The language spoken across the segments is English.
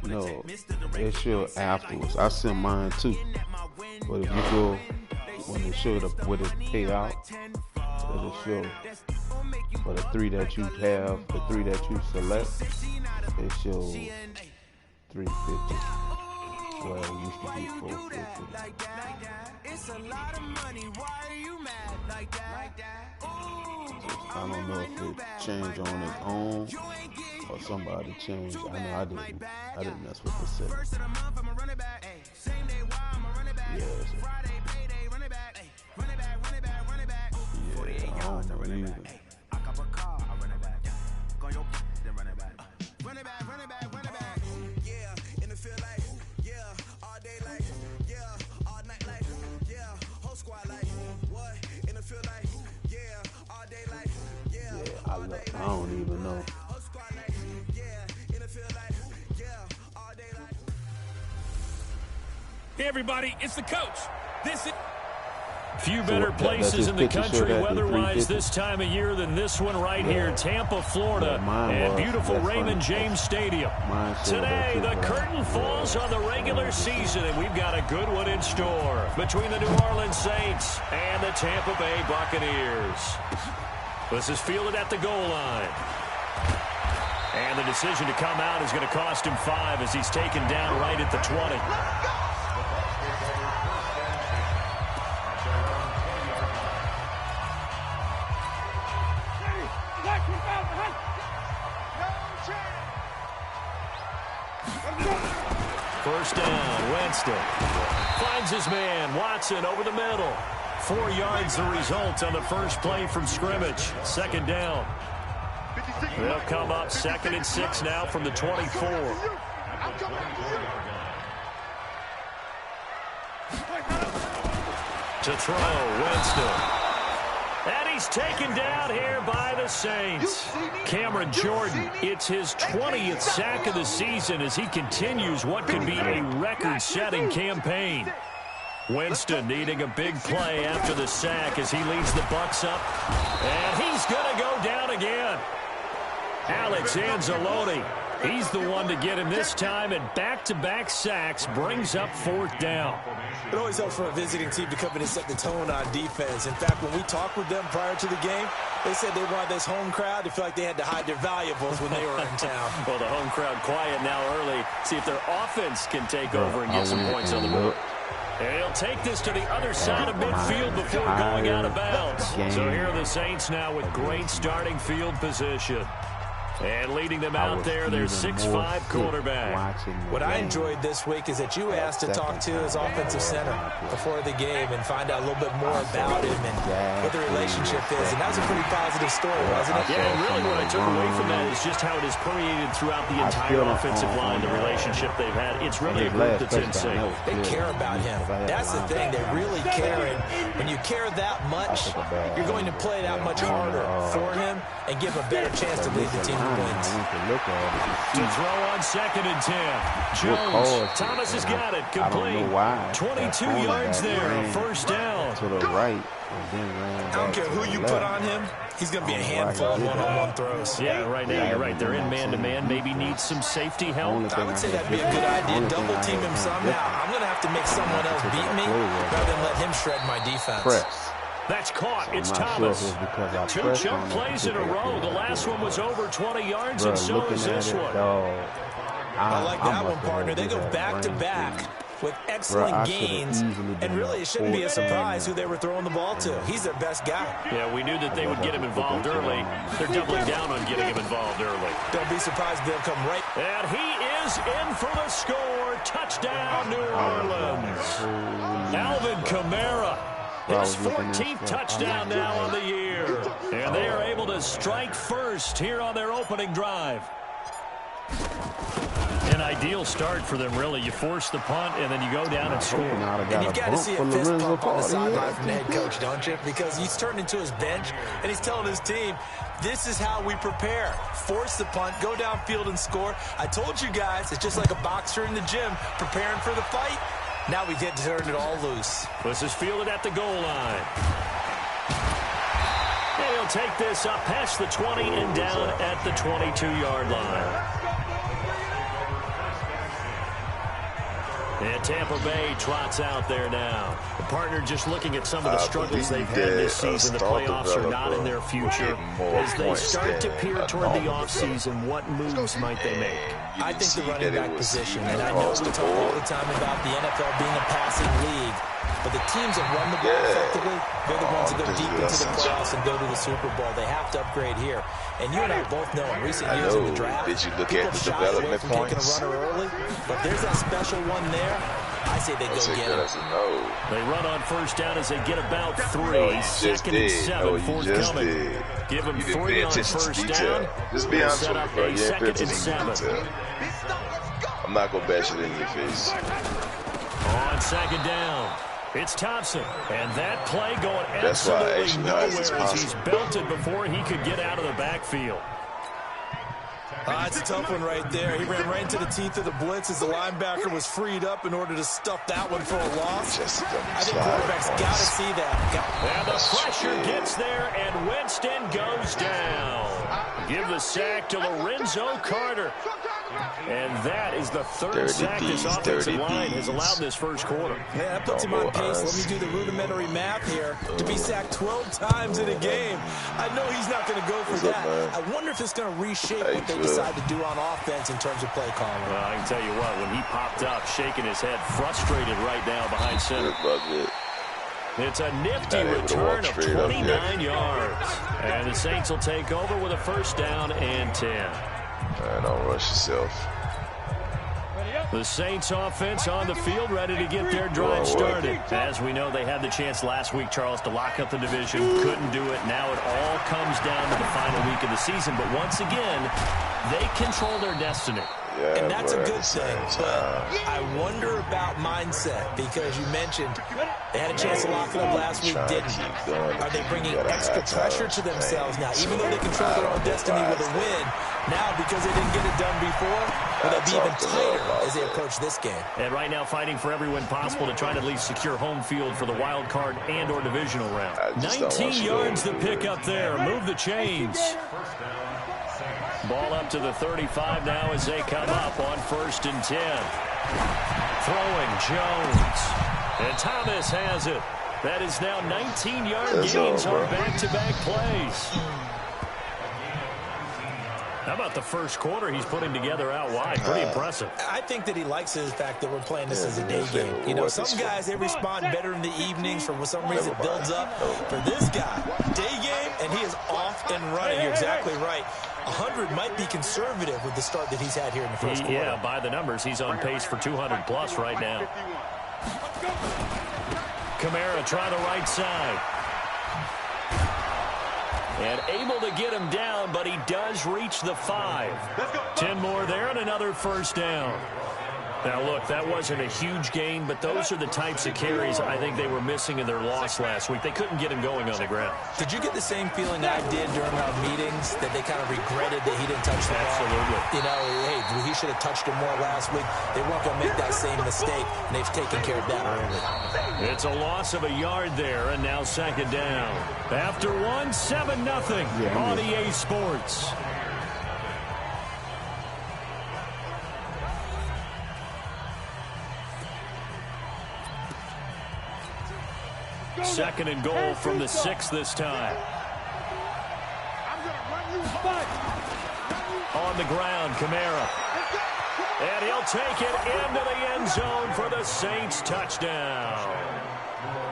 No, they show afterwards. I sent mine too. But if you go when they show what it pay out, it'll show for the three that you have, the three that you select, it shows 350. Well, it used to be 450. I don't know if it changed on its own or somebody changed. I know I didn't. I didn't mess with the set. Yeah, I don't know either. I don't even know. Hey everybody, it's the coach. This is few better places in the country weather-wise this time of year than this one right here, Tampa, Florida, and beautiful Raymond James Stadium. Today, the curtain falls on the regular season, and we've got a good one in store between the New Orleans Saints and the Tampa Bay Buccaneers. This is fielded at the goal line. And the decision to come out is going to cost him 5 as he's taken down right at the 20. First down, Winston. Finds his man, Watson, over the middle. 4 yards the result on the first play from scrimmage. Second down. They'll come up 2nd and 6 now from the 24. To throw, Winston. And he's taken down here by the Saints. Cameron Jordan, it's his 20th sack of the season as he continues what could be a record-setting campaign. Winston needing a big play after the sack as he leads the Bucs up. And he's going to go down again. Alex Anzalone, he's the one to get him this time, and back-to-back sacks brings up 4th down. It always helps for a visiting team to come in and set the tone on defense. In fact, when we talked with them prior to the game, they said they wanted this home crowd to feel like they had to hide their valuables when they were in town. Well, the home crowd quiet now early. See if their offense can take over and get some points on the board. And he'll take this to the other side of midfield before going out of bounds. So here are the Saints now with great starting field position. And leading them out there, their 6'5" quarterback. What I enjoyed this week is that you asked to talk to his offensive center before the game and find out a little bit more about him and what the relationship is. And that was a pretty positive story, wasn't it? Yeah, and really what I took away from that is just how it has permeated throughout the entire offensive line, the relationship they've had. It's really a group that's in sync. They care about him. That's the thing. They really care. And when you care that much, you're going to play that much harder for him and give a better chance to lead the team. To throw on 2nd and 10. Jones. Thomas has got it. Complete. 22 yards there. First down. To the right. I don't care who you put on him. He's going to be a handful of one-on-one throws. Yeah, right now you're right. They're in man-to-man. Maybe needs some safety help. I would say that'd be a good idea. Double team him somehow. I'm going to have to make someone else beat me rather than let him shred my defense. That's caught. It's Thomas. 2 chunk plays in a row. The last one was over 20 yards, and so is this one. I like that one, partner. They go back-to-back with excellent gains, and really it shouldn't be a surprise who they were throwing the ball to. He's their best guy. Yeah, we knew that they would get him involved early. They're doubling down on getting him involved early. Don't be surprised if they'll come right. And he is in for the score. Touchdown, New Orleans. Alvin Kamara. His 14th touchdown now on the year. And they are able to strike first here on their opening drive. An ideal start for them, really. You force the punt, and then you go down and score. And you've got to see a fist pump on the sideline from the head coach, don't you? Because he's turned into his bench, and he's telling his team, this is how we prepare. Force the punt, go downfield and score. I told you guys, it's just like a boxer in the gym preparing for the fight. Now we get to turn it all loose. This is fielded at the goal line. And he'll take this up past the 20 and down at the 22-yard line. And Tampa Bay trots out there now. The partner just looking at some of the struggles they've had this season. The playoffs are not in their future. As they start to peer toward the offseason, what moves might they make? I think the running back position, and I know we talk all the time about the NFL being a passing league, but the teams that run the ball effectively, they're the ones that go deep into the playoffs and go to the Super Bowl. They have to upgrade here. And you and I both know in recent years in the draft, did you look people at the shy away development from points? taking a runner early. But if there's that special one there, I say they go get it. They run on first down as they get about 3. Second and 7 forthcoming. Give them 3 on first down. Just be honest set with up me, bro. a You ain't paying second and attention to 7. detail. I'm not going to bash it in your face. On second down, it's Thompson. And that play going That's why absolutely nowhere as possible. he's belted before he could get out of the backfield. It's a tough one right there. He ran right into the teeth of the blitz as the linebacker was freed up in order to stuff that one for a loss. I think quarterbacks got to see that. And the pressure gets there, and Winston goes down. Give the sack to Lorenzo Carter. And that is the third sack this offensive line has allowed this first quarter. Yeah, that puts him on pace. Let me do the rudimentary math here. To be sacked 12 times in a game. I know he's not going to go for that. I wonder if it's going to reshape what they decide to do on offense in terms of play calling. Well, I can tell you what, when he popped up, shaking his head, frustrated right now behind center. It's a nifty return of 29 yards. And the Saints will take over with a first down and 10. Don't rush yourself. The Saints offense on the field, ready to get their drive started. As we know, they had the chance last week, Charles, to lock up the division. Couldn't do it. Now it all comes down to the final week of the season. But once again, they control their destiny. Yeah, and that's a good thing. But I wonder about mindset, because you mentioned they had a chance to lock it up last week, didn't. Are they bringing extra pressure to themselves now? Even though they control their own destiny with a win, now because they didn't get it done before, will they be even tighter as they approach this game? And right now fighting for every win possible to try to at least secure home field for the wild card and or divisional round. 19 yards to pick up there. Move the chains. Ball up to the 35 now as they come up on 1st and 10. Throwing Jones. And Thomas has it. That is now 19-yard gains on back-to-back plays. How about the first quarter he's putting together out wide? Pretty impressive. I think that he likes the fact that we're playing this as a day game. You know, some guys, they respond better in the evenings. For some reason, it builds up. For this guy, day game, and he is off and running. You're exactly right. 100 might be conservative with the start that he's had here in the first quarter. Yeah, by the numbers, he's on pace for 200-plus right now. Kamara trying the right side. And able to get him down, but he does reach the 5. 10 more there and another first down. Now, look, that wasn't a huge gain, but those are the types of carries I think they were missing in their loss last week. They couldn't get him going on the ground. Did you get the same feeling I did during our meetings, that they kind of regretted that he didn't touch the ball? Absolutely. You know, hey, he should have touched him more last week. They weren't going to make that same mistake, and they've taken care of that early. It's a loss of a yard there, and now second down. After one, 7-0 on EA Sports. Second and goal from the 6 this time. On the ground, Kamara. And he'll take it into the end zone for the Saints touchdown.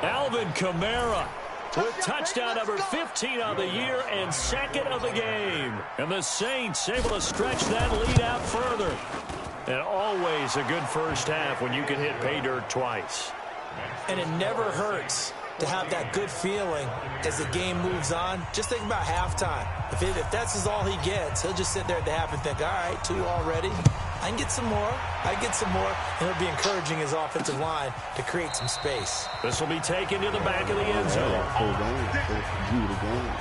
Alvin Kamara with touchdown number 15 on the year and second of the game. And the Saints able to stretch that lead out further. And always a good first half when you can hit pay dirt twice. And it never hurts to have that good feeling as the game moves on. Just think about halftime. If that's all he gets, he'll just sit there at the half and think, all right, 2 already. I can get some more. I can get some more. And he'll be encouraging his offensive line to create some space. This will be taken to the back of the end zone. Full game. Full game.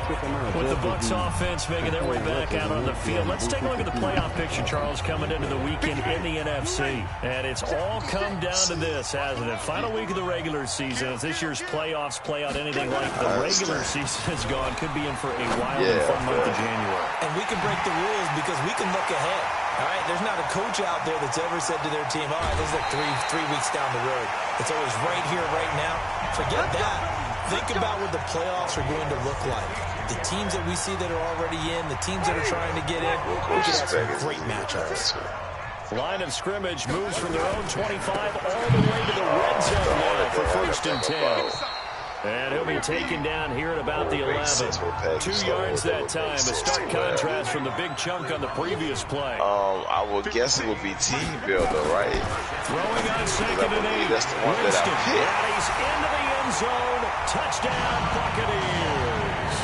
With the Bucs offense making their way back out on the field, let's take a look at the playoff picture, Charles, coming into the weekend in the NFC. And it's all come down to this, hasn't it? Final week of the regular season. As this year's playoffs play out anything like the regular season has gone, could be in for a wild and fun month of January. And we can break the rules because we can look ahead. All right, there's not a coach out there that's ever said to their team, all right, this is like three weeks down the road. It's always right here, right now. Forget that. Think about what the playoffs are going to look like. The teams that we see that are already in, the teams that are trying to get in, we could have some great matchups. Line of scrimmage moves from their own 25 all the way to the red zone now for 1st and 10. And he'll be taken down here at about the 11. 2 yards that time. A stark contrast from the big chunk on the previous play. I would guess it would be team builder, right? Throwing on 2nd and 8. That's the one that I picked. Rallies into the end zone. Touchdown, Buccaneers.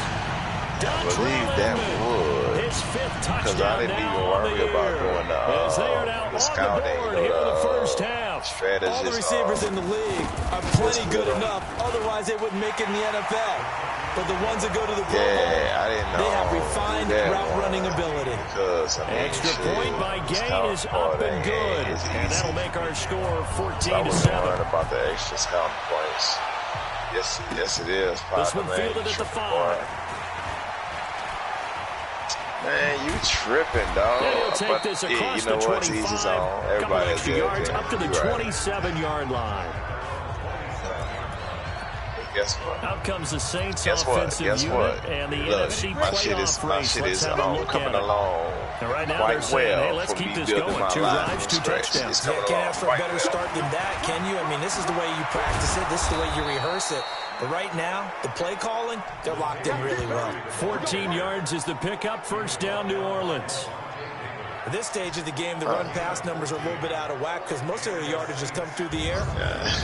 I believe that would. His 5th touchdown. Because I didn't even worry about going to scouting. The first half. All the receivers in the league are plenty good enough. Otherwise, they wouldn't make it in the NFL. But the ones that go to the Pro Bowl, I didn't know. They have refined route-running ability. Extra point by Gain is up and good. And that'll make our score 14-7. About the extra scouting points. Yes, it is. This one fielded at the 5. Man, you tripping, dog. They'll take this across the 25. Everybody extra yards up to the 27-yard line. Guess what? Out comes the Saints offensive unit and the NFC playoff race. Let's have a look at it. And right now they're saying, hey, let's keep this going. 2 drives, 2 touchdowns. You can't ask for a better start than that, can you? I mean, this is the way you practice it. This is the way you rehearse it. But right now, the play calling, they're locked in really well. 14 yards is the pickup. 1st down, New Orleans. At this stage of the game, the run-pass numbers are a little bit out of whack because most of their yardage has come through the air.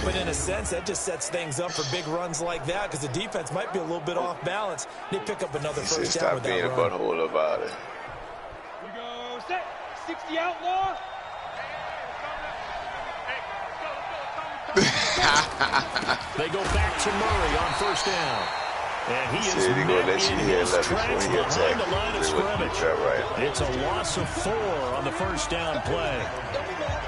But in a sense, that just sets things up for big runs like that because the defense might be a little bit off balance. They pick up another 1st down with that run. Stop being a butthole about it. We go set. 60 outlaw. They go back to Murray on 1st down. And he is met in his tracks behind the line of scrimmage. It's a loss of 4 on the 1st down play.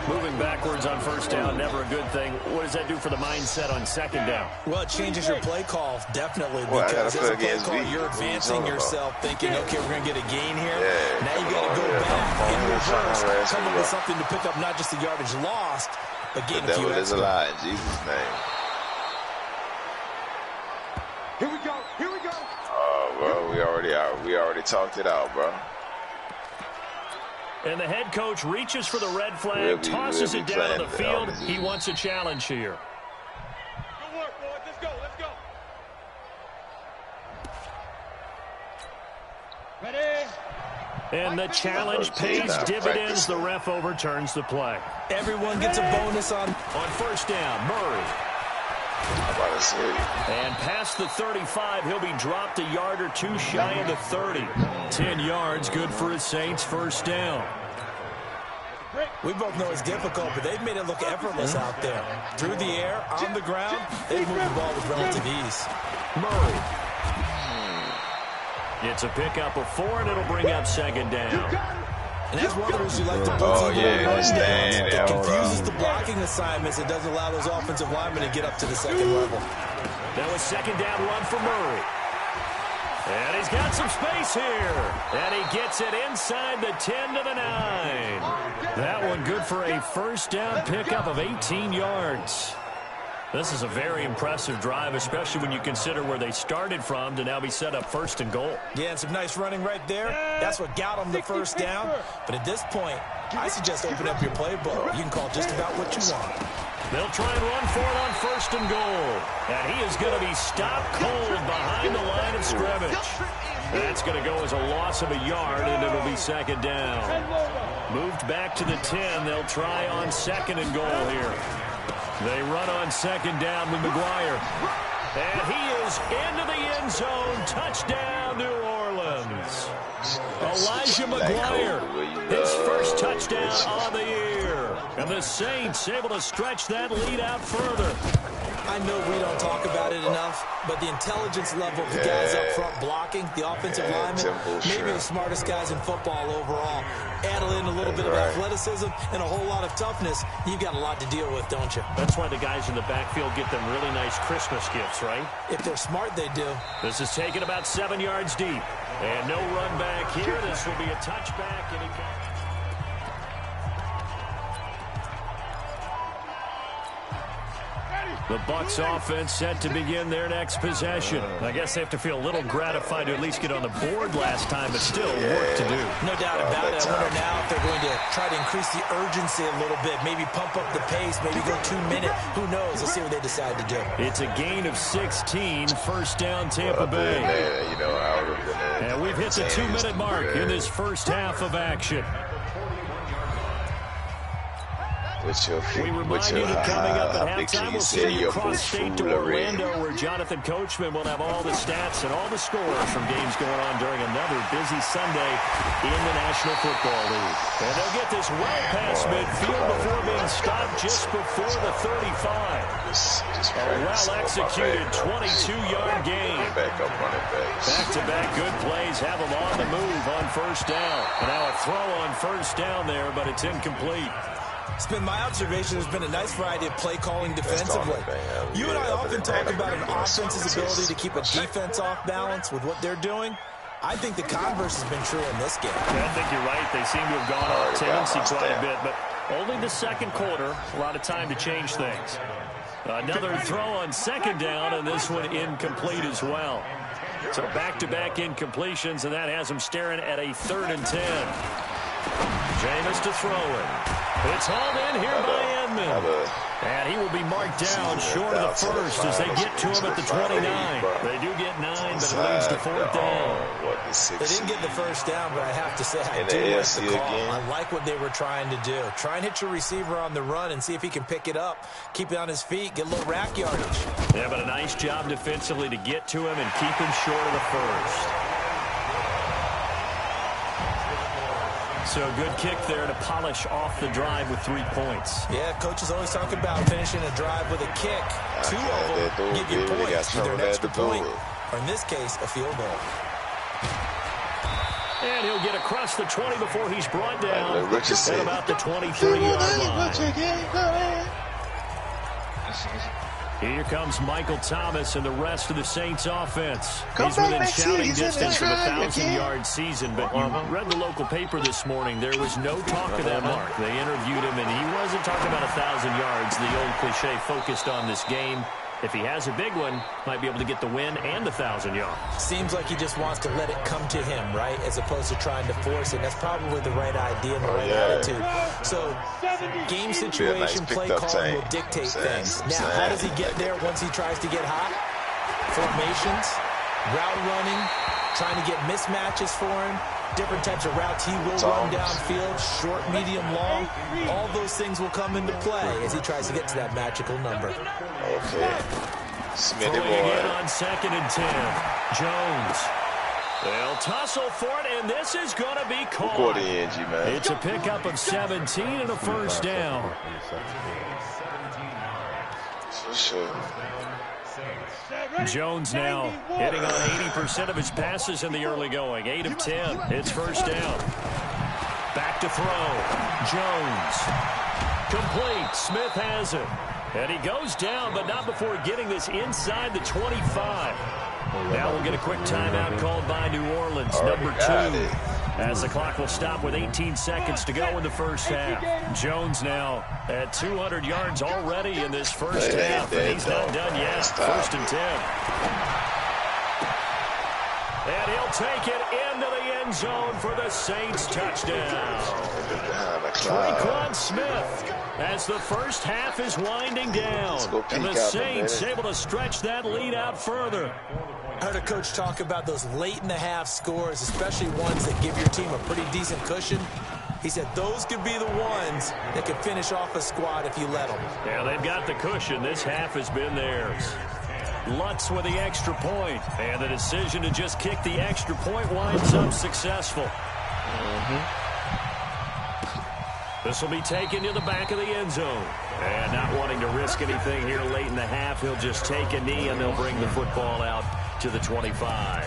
Moving backwards on 1st down, never a good thing. What does that do for the mindset on 2nd down? Well, it changes your play call, definitely, because as a play call, you're advancing yourself, thinking, okay, we're going to get a gain here. Now you got to go back in reverse, come up with something to pick up not just the yardage lost, but gain a few extra. There's a lot in Jesus' name. Here we go. Here we go. Oh, bro, we already talked it out, bro. And the head coach reaches for the red flag, tosses it down on the field. He wants a challenge here. Good work, boys. Let's go. Let's go. Ready? And the challenge pays dividends. The ref overturns the play. Everyone gets a bonus on 1st down, Murray. And past the 35, he'll be dropped a yard or 2 shy of the 30. 10 yards, good for his Saints 1st down. We both know it's difficult, but they've made it look effortless out there. Through the air, on the ground, they've moved the ball with relative ease. Murray. It's a pickup of 4, and it'll bring up 2nd down. And as runners, you like to blitz it confuses the blocking assignments. It doesn't allow those offensive linemen to get up to the 2nd level. That was 2nd down run for Murray. And he's got some space here. And he gets it inside the 10 to the 9. That one good for a 1st down pickup of 18 yards. This is a very impressive drive, especially when you consider where they started from to now be set up 1st and goal. Yeah, and some nice running right there. That's what got them the 1st down. But at this point, I suggest open up your playbook. You can call just about what you want. They'll try and run for it on 1st and goal. And he is going to be stopped cold behind the line of scrimmage. That's going to go as a loss of a yard, and it'll be 2nd down. Moved back to the 10. They'll try on 2nd and goal here. They run on 2nd down with McGuire. And he is into the end zone. Touchdown, New Orleans. Elijah McGuire, his 1st touchdown on the year. And the Saints able to stretch that lead out further. I know we don't talk about it enough, but the intelligence level of the guys up front blocking, the offensive linemen, maybe the smartest guys in football overall. Add in a little bit of athleticism and a whole lot of toughness, you've got a lot to deal with, don't you? That's why the guys in the backfield get them really nice Christmas gifts, right? If they're smart, they do. This is taken about 7 yards deep. And no run back here. This will be a touchback. And the Bucs offense set to begin their next possession. I guess they have to feel a little gratified to at least get on the board last time, but still work to do. No doubt about it. I wonder now if they're going to try to increase the urgency a little bit, maybe pump up the pace, maybe go 2 minutes. Who knows? Let's see what they decide to do. It's a gain of 16, first down Tampa Bay. And we've hit the 2-minute mark in this first half of action. We remind you that coming up at halftime, we'll send you across state to Orlando, where Jonathan Coachman will have all the stats and all the scores from games going on during another busy Sunday in the National Football League. And they'll get this well past midfield before being stopped just before the 35. A well-executed 22-yard gain. Back-to-back good plays have them on the move on first down. And now a throw on first down there, but it's incomplete. It's been my observation. There's been a nice variety of play calling defensively. You and I often talk about an offense's ability to keep a defense off balance with what they're doing. I think the converse has been true in this game. Yeah, I think you're right. They seem to have gone off tendency quite a bit, but only the second quarter. A lot of time to change things. Another throw on second down, and this one incomplete as well. So back-to-back incompletions, and that has them staring at a 3rd and 10. Jameis to throw it. It's hauled in here by Edmonds. And he will be marked down short of the first as they get to him at the 29. They do get 9, but it leads to 4th down. They didn't get the first down, but I have to say I do like the call. I like what they were trying to do. Try and hit your receiver on the run and see if he can pick it up. Keep it on his feet, get a little rack yardage. Yeah, but a nice job defensively to get to him and keep him short of the first. So a good kick there to polish off the drive with 3 points. Yeah, coaches always talk about finishing a drive with a kick. 2 of them give you points, either an extra point, or in this case, a field goal. And he'll get across the 20 before he's brought down at about the 23-yard line. Here comes Michael Thomas and the rest of the Saints offense. He's within shouting distance of a 1,000-yard season, but you read the local paper this morning. There was no talk of that mark. They interviewed him, and he wasn't talking about 1,000 yards. The old cliche focused on this game. If he has a big one, might be able to get the win and the 1,000 yards. Seems like he just wants to let it come to him, right, as opposed to trying to force it. That's probably the right idea and the right attitude. So, game situation, play calling will dictate things. Now, how does he get there once he tries to get hot? Formations, route running, trying to get mismatches for him. Different types of routes he will run downfield, short, medium, long. All those things will come into play as he tries to get to that magical number. Okay. Throwing again on 2nd and 10. Jones. They'll tussle for it, and this is going to be caught. It's a pickup of 17 and a first down. For sure. Jones now hitting on 80% of his passes in the early going. 8 of 10. It's first down. Back to throw. Jones. Complete. Smith has it. And he goes down, but not before getting this inside the 25. Now we'll get a quick timeout called by New Orleans, number 2. As the clock will stop with 18 seconds to go in the first half. Jones now at 200 yards already in this first half, and he's not done yet. 1st and 10. And he'll take it into the end zone for the Saints touchdown. Tre'Quan Smith as the first half is winding down. And the Saints able to stretch that lead out further. I heard a coach talk about those late-in-the-half scores, especially ones that give your team a pretty decent cushion. He said those could be the ones that could finish off a squad if you let them. Yeah, they've got the cushion. This half has been theirs. Lutz with the extra point, and the decision to just kick the extra point winds up successful. The This will be taken to the back of the end zone. And not wanting to risk anything here late in the half, he'll just take a knee, and they'll bring the football out to the 25.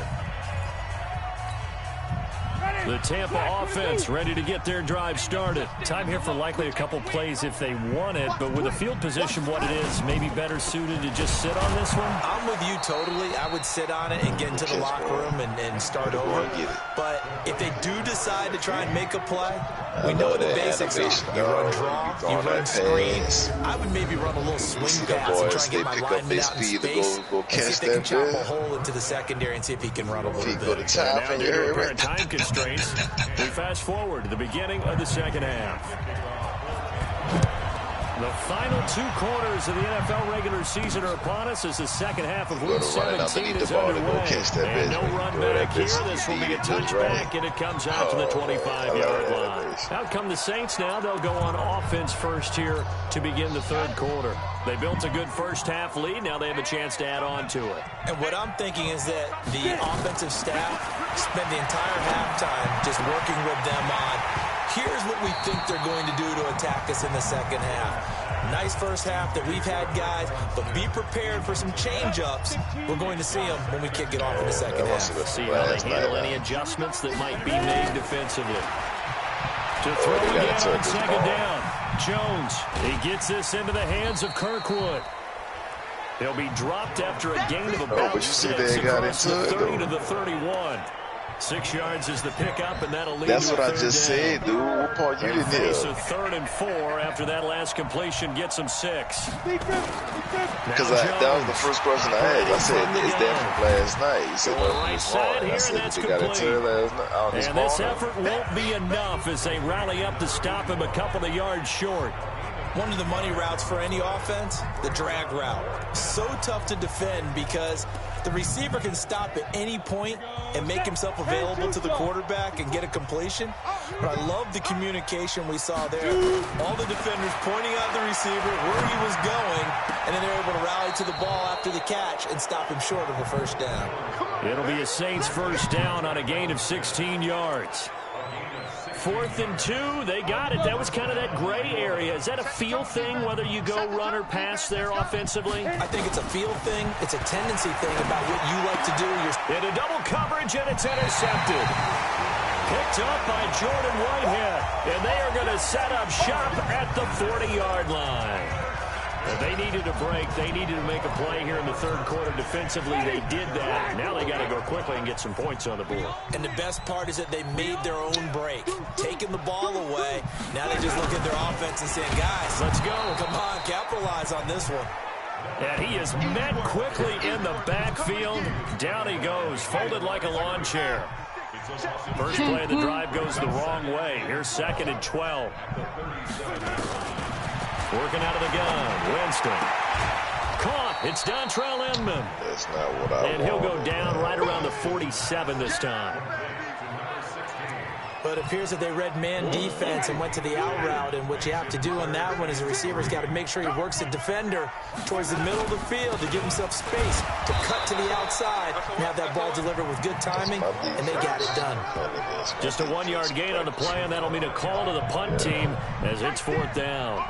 The Tampa offense ready to get their drive started. Time here for likely a couple plays if they want it, but with the field position what it is, maybe better suited to just sit on this one? I'm with you totally. I would sit on it and get into the locker room and start over. But if they do decide to try and make a play, we know what the basics are. You run draw, you run screens. I would maybe run a little swing pass and try and get my lineman out in space and see if they can chop a hole into the secondary and see if he can run a little bit. Now due to apparent time constraints, we fast forward to the beginning of the second half. The final 2 quarters of the NFL regular season are upon us as the second half of Week 17 is underway. And no run back here. This will be a touchback, and it comes out to the 25-yard line. Out come the Saints now. They'll go on offense first here to begin the third quarter. They built a good first-half lead. Now they have a chance to add on to it. And what I'm thinking is that the offensive staff spend the entire halftime just working with them on, here's what we think they're going to do to attack us in the second half. Nice first half that we've had, guys, but be prepared for some change-ups. We're going to see them when we kick it off in the second half. See how they handle any adjustments that might be made defensively. To throw again on second down. Jones, he gets this into the hands of Kirkwood. He'll be dropped after a gain of about 6 across the 30 to the 31. 6 yards is the pickup, and that'll lead to a third down. That's what I just said, dude. What part you didn't hear? So 3rd and 4 after that last completion gets him 6. Because that was the first question I asked. I said, is that from last night? He said, well, right side here, and that's complete. And this effort won't be enough as they rally up to stop him a couple of yards short. One of the money routes for any offense, the drag route. So tough to defend because the receiver can stop at any point and make himself available to the quarterback and get a completion. But I love the communication we saw there. All the defenders pointing out the receiver, where he was going, and then they're able to rally to the ball after the catch and stop him short of a first down. It'll be a Saints first down on a gain of 16 yards. 4th and 2, they got it. That was kind of that gray area. Is that a feel thing, whether you go run or pass there offensively? I think it's a feel thing. It's a tendency thing about what you like to do. Into double coverage, and it's intercepted. Picked up by Jordan Whitehead, and they are going to set up shop at the 40-yard line. They needed a break. They needed to make a play here in the third quarter defensively. They did that. Now they got to go quickly and get some points on the board. And the best part is that they made their own break, taking the ball away. Now they just look at their offense and saying, guys, let's go. Come on, capitalize on this one. And he is met quickly in the backfield. Down he goes, folded like a lawn chair. First play of the drive goes the wrong way. Here's 2nd and 12. Working out of the gun, Winston. Caught. It's Dontrell Inman. That's not what I want. And he'll go down right around the 47 this time. But it appears that they read man defense and went to the out route, and what you have to do on that one is the receiver's got to make sure he works the defender towards the middle of the field to give himself space to cut to the outside and have that ball delivered with good timing, and they got it done. Just a 1-yard gain on the play, and that'll mean a call to the punt team as it's 4th down.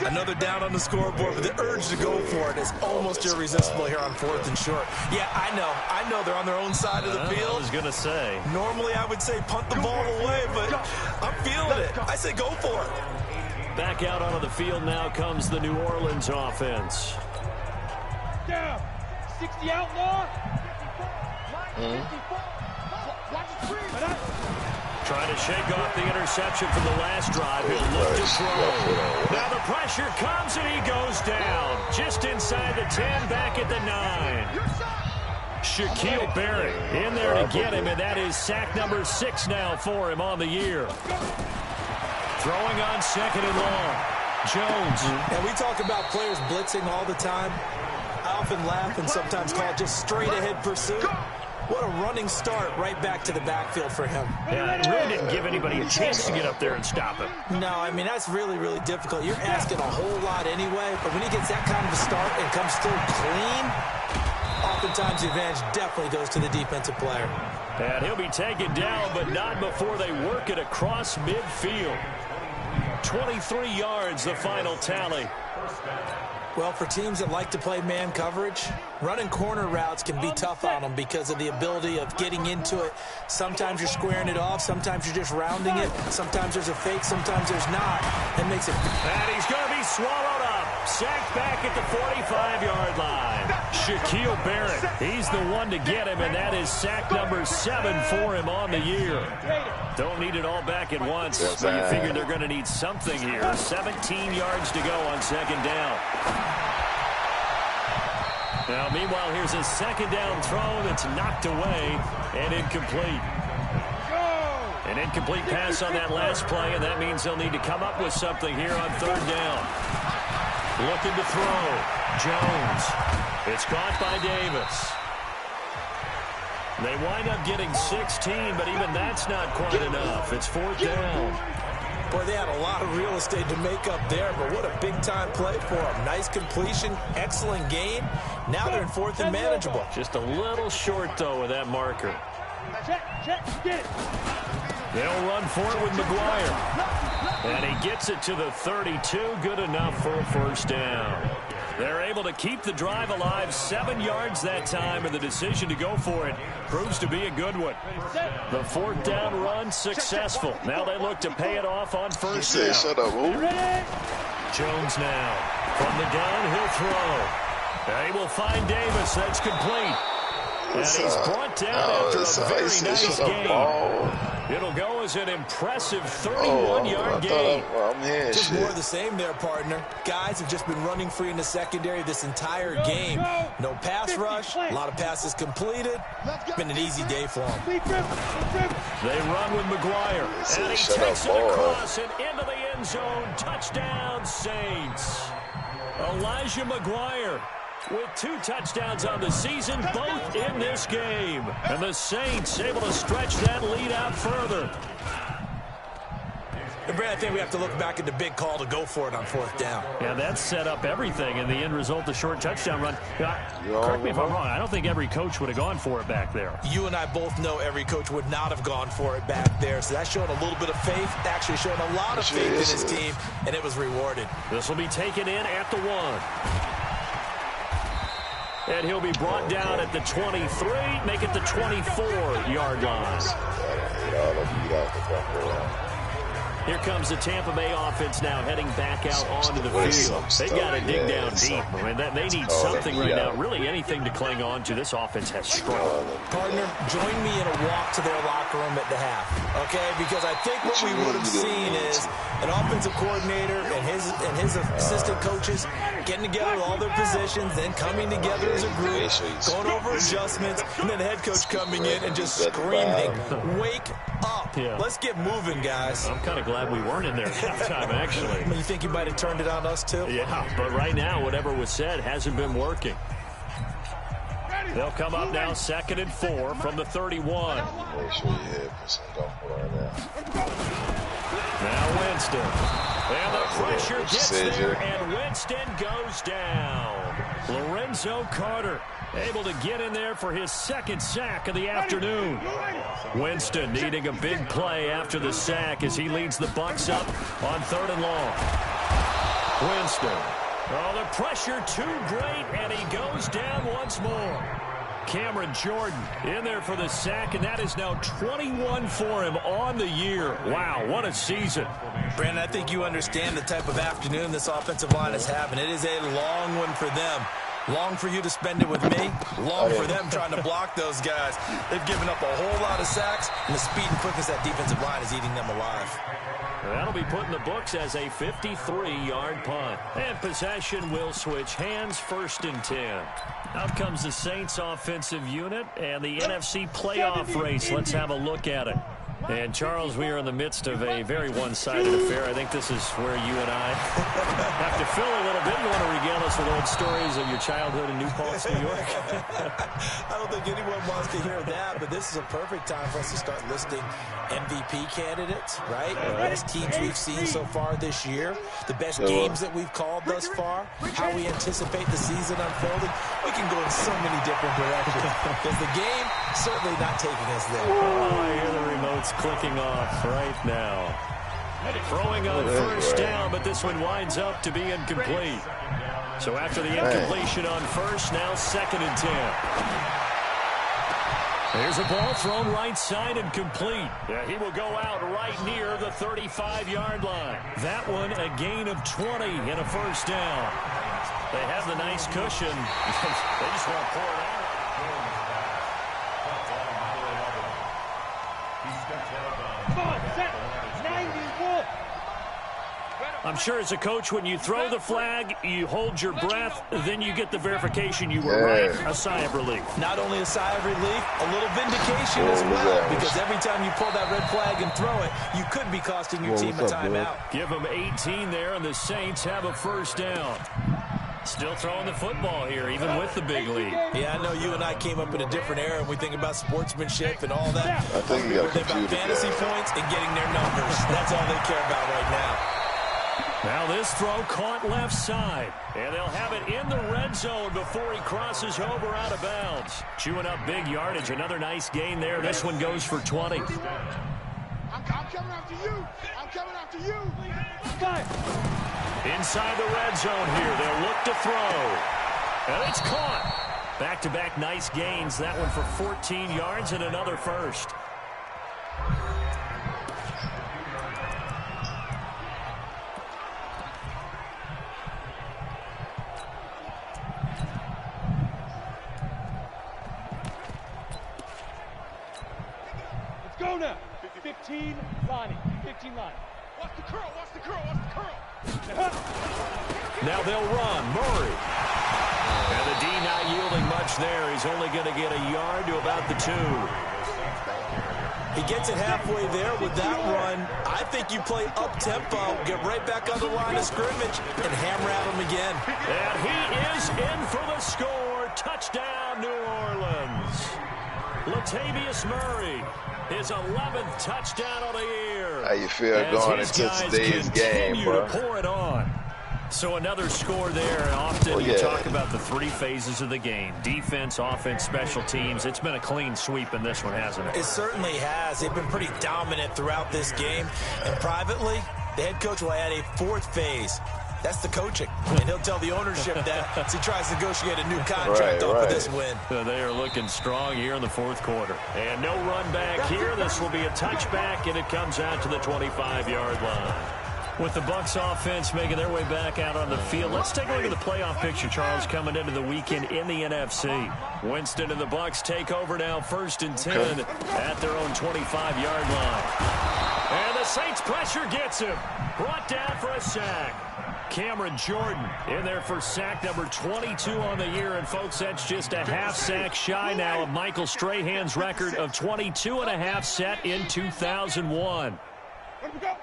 Another down on the scoreboard, but the urge to go for it is almost irresistible here on 4th and short. Yeah, I know they're on their own side of the field. I was going to say. Normally I would say punt the ball away, but I'm feeling it. I say go for it. Back out onto the field now comes the New Orleans offense. Down. 60 outlaw. Trying to shake off the interception from the last drive. He'll look to throw. Now the pressure comes and he goes down. Just inside the 10, back at the 9. Shaquille Barrett in there to get him, and that is sack number 6 now for him on the year. Throwing on 2nd and long. Jones. And we talk about players blitzing all the time. I often laugh and sometimes call it just straight ahead pursuit. What a running start right back to the backfield for him. Yeah, it really didn't give anybody a chance to get up there and stop him. No, I mean, that's really, really difficult. You're asking a whole lot anyway, but when he gets that kind of a start and comes through clean, oftentimes the advantage definitely goes to the defensive player. And he'll be taken down, but not before they work it across midfield. 23 yards, the final tally. Well, for teams that like to play man coverage, running corner routes can be tough on them because of the ability of getting into it. Sometimes you're squaring it off. Sometimes you're just rounding it. Sometimes there's a fake. Sometimes there's not. It makes it. And he's going to be swallowed up. Sacked back at the 45-yard line. Shaquille Barrett, he's the one to get him, and that is sack number 7 for him on the year. Don't need it all back at once, but you figure they're going to need something here. 17 yards to go on second down. Now, meanwhile, here's a second down throw that's knocked away and incomplete. An incomplete pass on that last play, and that means they'll need to come up with something here on third down. Looking to throw. Jones. It's caught by Davis. They wind up getting 16, but even that's not quite enough. It's fourth down. Boy, they had a lot of real estate to make up there, but what a big-time play for them. Nice completion, excellent gain. Now they're in fourth and manageable. Just a little short, though, with that marker. Check, get it. They'll run for it with McGuire. And he gets it to the 32. Good enough for a first down. They're able to keep the drive alive, 7 yards that time, and the decision to go for it proves to be a good one. The fourth down run successful. Now they look to pay it off on first down. Shut up, Jones now. From the gun, he'll throw. And he will find Davis. That's complete. And he's brought down after a very nice game. It'll go as an impressive 31-yard gain. Just more of the same there, partner. Guys have just been running free in the secondary this entire game. No pass rush, a lot of passes completed. Been an easy day for them. They run with McGuire. And he takes it across and into the end zone. Touchdown, Saints. Elijah McGuire with 2 touchdowns on the season, both in this game. And the Saints able to stretch that lead out further. And Brad, I think we have to look back at the big call to go for it on fourth down. Yeah, that set up everything in the end result, the short touchdown run. Correct me if I'm wrong. I don't think every coach would have gone for it back there. You and I both know every coach would not have gone for it back there. So that's showing a little bit of faith, actually showing a lot of faith in his team, and it was rewarded. This will be taken in at the 1. And he'll be brought down at the 23, make it the 24-yard line. Here comes the Tampa Bay offense now heading back out onto the field. They got to dig down deep. I mean, they need something right now, really anything to cling on to. This offense has struggled. Partner, join me in a walk to their locker room at the half, okay? Because I think what we would have seen is an offensive coordinator and his assistant coaches getting together with all their positions, then coming together as a group, going over adjustments, and then the head coach coming in and just screaming, "Wake up. Yeah. Let's get moving, guys." I'm kind of glad we weren't in there at halftime, actually. You think you might have turned it on us, too? Yeah, but right now, whatever was said hasn't been working. They'll come up now, 2nd and 4 from the 31. Make sure you hit some right now. Now Winston. And the pressure gets there, and Winston goes down. Lorenzo Carter able to get in there for his 2nd sack of the afternoon. Winston needing a big play after the sack as he leads the Bucs up on 3rd and long. Winston. Oh, the pressure too great, and he goes down once more. Cameron Jordan in there for the sack, and that is now 21 for him on the year. Wow, what a season. Brandon, I think you understand the type of afternoon this offensive line is having. It is a long one for them. Long for you to spend it with me. Long for them trying to block those guys. They've given up a whole lot of sacks, and the speed and quickness that defensive line is eating them alive. That'll be put in the books as a 53-yard punt. And possession will switch hands, 1st and 10. Out comes the Saints offensive unit and the NFC playoff race. Let's have a look at it. And, Charles, we are in the midst of a very one-sided affair. I think this is where you and I have to fill a little bit. You want to regale us with old stories of your childhood in New Paltz, New York? I don't think anyone wants to hear that, but this is a perfect time for us to start listing MVP candidates, right? The best teams we've seen so far this year, the best games that we've called thus far, how we anticipate the season unfolding. We can go in so many different directions because the game certainly not taking us there. Oh, I hear the remotes clicking off right now. Throwing on first down, but this one winds up to be incomplete. So after the incompletion on first, now 2nd and 10. There's a ball thrown right side and complete. Yeah, he will go out right near the 35-yard line. That one a gain of 20 and a first down. They have the nice cushion. They just want to pour it out. Come on, set. 91. I'm sure as a coach, when you throw the flag, you hold your breath, then you get the verification you were right. A sigh of relief. Not only a sigh of relief, a little vindication as well. Because every time you pull that red flag and throw it, you could be costing your team a timeout. Give them 18 there, and the Saints have a first down. Still throwing the football here, even with the big lead. Yeah, I know you and I came up in a different era, and we think about sportsmanship and all that. I think you got about fantasy points and getting their numbers. That's all they care about right now. Now this throw caught left side, and they'll have it in the red zone before he crosses over out of bounds. Chewing up big yardage, another nice gain there. This one goes for 20. I'm coming after you. I'm coming after you. Inside the red zone here, they'll look to throw. And it's caught. Back-to-back nice gains. That one for 14 yards and another first. Let's go now. 15 lining. 15 line. Watch the curl. Watch the curl. Watch the curl. Now they'll run. Murray. And the D not yielding much there. He's only going to get a yard to about the 2. He gets it halfway there with that run. I think you play up-tempo, get right back on the line of scrimmage, and hammer at him again. And he is in for the score. Touchdown, New Orleans. Latavius Murray, his 11th touchdown of the year. How you feel going into today's game, bro? To pour it on. So another score there, and often you talk about the 3 phases of the game. Defense, offense, special teams. It's been a clean sweep in this one, hasn't it? It certainly has. They've been pretty dominant throughout this game. And privately, the head coach will add a 4th phase. That's the coaching. And he'll tell the ownership that as he tries to negotiate a new contract off of this win. So they are looking strong here in the 4th quarter. And no run back here. This will be a touchback, and it comes out to the 25-yard line. With the Bucs offense making their way back out on the field, let's take a look at the playoff picture, Charles, coming into the weekend in the NFC. Winston and the Bucs take over now, 1st and 10 at their own 25-yard line. And the Saints pressure gets him. Brought down for a sack. Cameron Jordan in there for sack number 22 on the year. And, folks, that's just a half sack shy now of Michael Strahan's record of 22 and a half set in 2001. Let me go.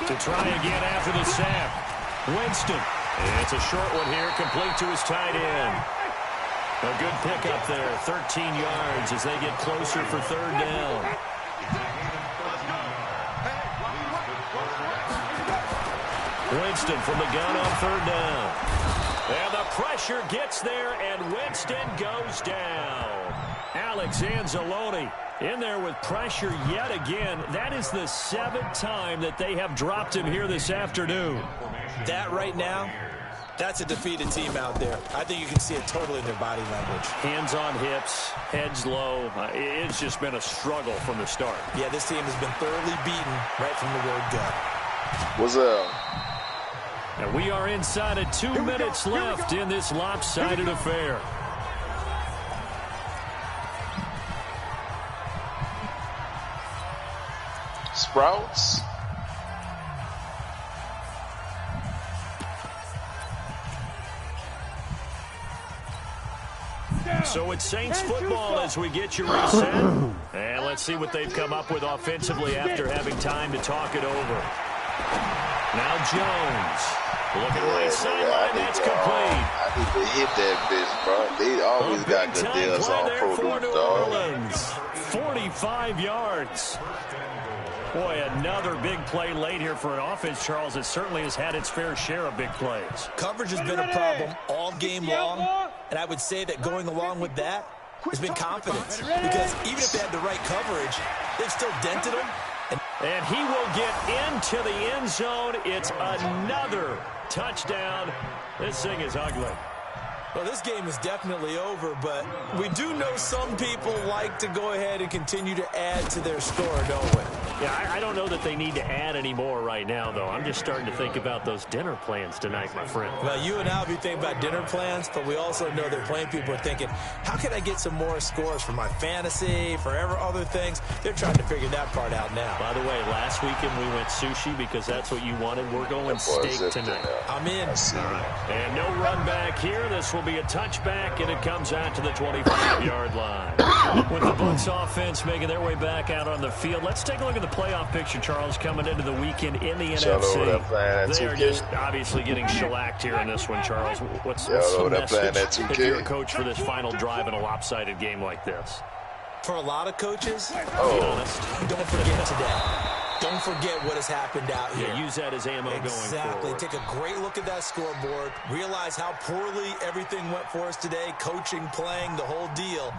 To try again after the sack. Winston. It's a short one here, complete to his tight end. A good pickup there, 13 yards as they get closer for 3rd down. Winston from the gun on 3rd down. And the pressure gets there, and Winston goes down. Alex Anzalone in there with pressure yet again. That is the 7th time that they have dropped him here this afternoon. That right now, that's a defeated team out there. I think you can see it totally in their body language. Hands on hips, heads low. It's just been a struggle from the start. Yeah, this team has been thoroughly beaten right from the word go. What's up? And we are inside of 2 minutes left in this lopsided affair. Sprouts. So it's Saints football as we get you reset. And let's see what they've come up with offensively after having time to talk it over. Now Jones. Looking right sideline, that's complete. I need to hit that bitch, bro. They always got good deals on produce, dog. 45 yards. Boy, another big play late here for an offense, Charles. It certainly has had its fair share of big plays. Coverage has been a problem all game long, and I would say that going along with that, has been confidence. Because even if they had the right coverage, they've still dented them. And he will get into the end zone. It's another touchdown. This thing is ugly. Well, this game is definitely over, but we do know some people like to go ahead and continue to add to their score, don't we? Yeah, I don't know that they need to add any more right now, though. I'm just starting to think about those dinner plans tonight, my friend. Well, you and I will be thinking about dinner plans, but we also know that playing people are thinking, how can I get some more scores for my fantasy, for other things? They're trying to figure that part out now. By the way, last weekend we went sushi because that's what you wanted. We're going steak tonight. I'm in. All right. And no run back here. This will be a touchback, and it comes out to the 25-yard line. With the Bucs offense making their way back out on the field, let's take a look at the playoff picture, Charles, coming into the weekend in the NFC. They are just obviously getting shellacked here in this one, Charles. What's the message if you're a coach for this final drive in a lopsided game like this? For a lot of coaches, be honest, don't forget today. Don't forget what has happened out here. Yeah, use that as ammo going forward. Exactly. Take a great look at that scoreboard. Realize how poorly everything went for us today, coaching, playing, the whole deal.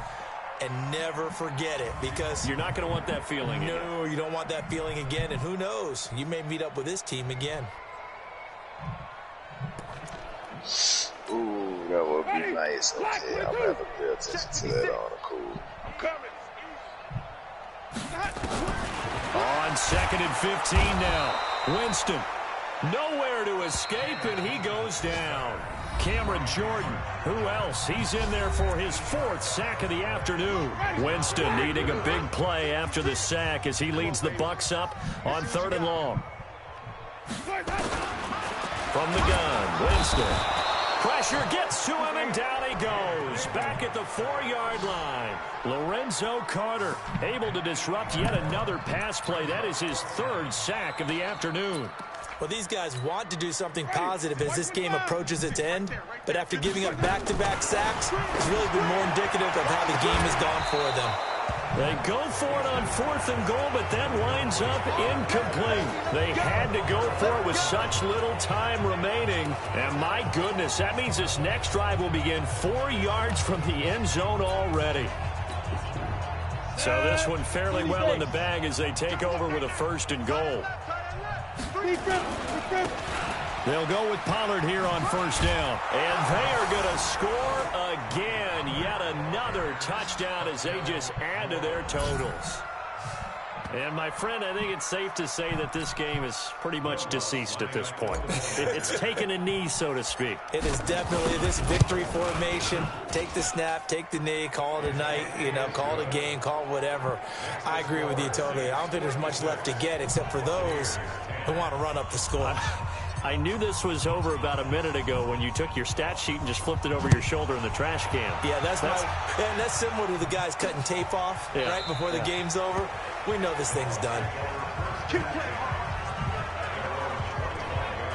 And never forget it, because you're not going to want that feeling again. No, you don't want that feeling again. And who knows? You may meet up with this team again. Ooh, that would be nice. Okay, I'm going to have to pay attention to that on the cool. On 2nd and 15 now. Winston, nowhere to escape, and he goes down. Cameron Jordan, who else? He's in there for his 4th sack of the afternoon. Winston needing a big play after the sack as he leads the Bucs up on 3rd and long. From the gun, Winston. Pressure gets to him, and down he goes. Back at the 4-yard line. Lorenzo Carter able to disrupt yet another pass play. That is his 3rd sack of the afternoon. Well, these guys want to do something positive as this game approaches its end, but after giving up back-to-back sacks, it's really been more indicative of how the game has gone for them. They go for it on 4th and goal, but that winds up incomplete. They had to go for it with such little time remaining. And my goodness, that means this next drive will begin 4 yards from the end zone already. So this one fairly well in the bag as they take over with a 1st and goal. They'll go with Pollard here on 1st down. And they are going to score again. Yet another touchdown as they just add to their totals. And, my friend, I think it's safe to say that this game is pretty much deceased at this point. It's taken a knee, so to speak. It is definitely this victory formation. Take the snap, take the knee, call it a night, call it a game, call it whatever. I agree with you totally. I don't think there's much left to get except for those who want to run up the score. I knew this was over about a minute ago when you took your stat sheet and just flipped it over your shoulder in the trash can. Yeah, that's similar to the guys cutting tape off right before the game's over. We know this thing's done.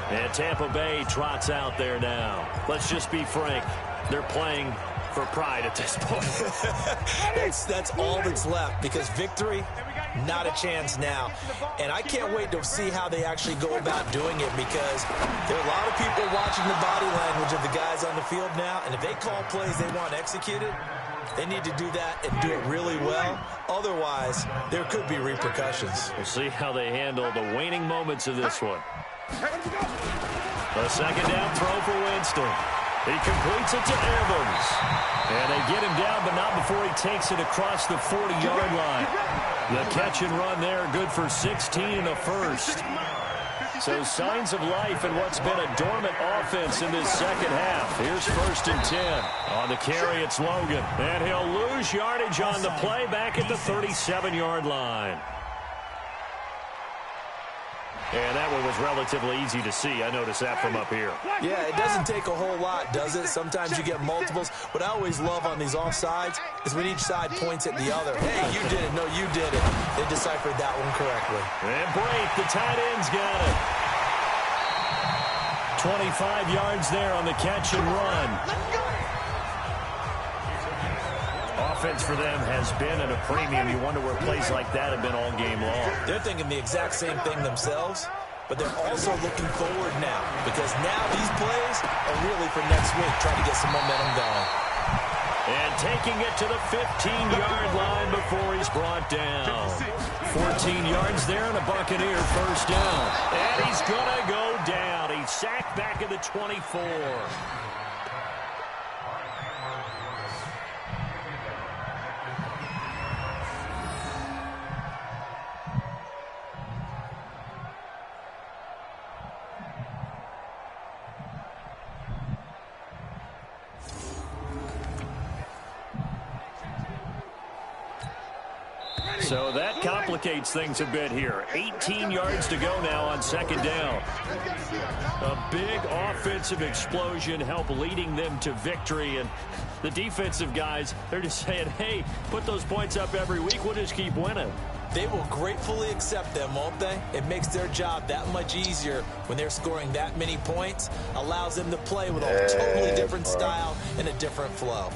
And Tampa Bay trots out there now. Let's just be frank. They're playing for pride at this point. That's all that's left, because victory, not a chance now. And I can't wait to see how they actually go about doing it, because there are a lot of people watching the body language of the guys on the field now, and if they call plays they want executed, they need to do that and do it really well. Otherwise, there could be repercussions. We'll see how they handle the waning moments of this one. A 2nd down throw for Winston. He completes it to Evans. And they get him down, but not before he takes it across the 40-yard line. The catch and run there, good for 16 and a 1st. So signs of life in what's been a dormant offense in this 2nd half. Here's 1st and 10. On the carry, it's Logan. And he'll lose yardage on the play back at the 37-yard line. And that one was relatively easy to see. I noticed that from up here. Yeah, it doesn't take a whole lot, does it? Sometimes you get multiples. What I always love on these offsides is when each side points at the other. Hey, you did it. No, you did it. They deciphered that one correctly. And Brake, the tight end's got it. 25 yards there on the catch and run. Offense for them has been at a premium. You wonder where plays like that have been all game long. They're thinking the exact same thing themselves, but they're also looking forward now, because now these plays are really for next week, trying to get some momentum going. And taking it to the 15-yard line before he's brought down. 14 yards there and a Buccaneer first down. And he's going to go down. He's sacked back at the 24. So that complicates things a bit here. 18 yards to go now on second down. A big offensive explosion helped leading them to victory. And the defensive guys, they're just saying, hey, put those points up every week. We'll just keep winning. They will gratefully accept them, won't they? It makes their job that much easier when they're scoring that many points. Allows them to play with a totally different style and a different flow.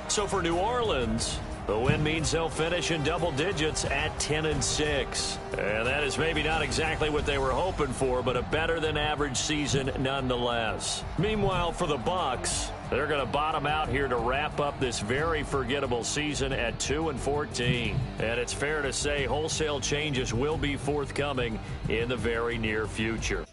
So for New Orleans, the win means they'll finish in double digits at 10-6. And that is maybe not exactly what they were hoping for, but a better than average season nonetheless. Meanwhile, for the Bucs, they're going to bottom out here to wrap up this very forgettable season at 2-14. And it's fair to say wholesale changes will be forthcoming in the very near future.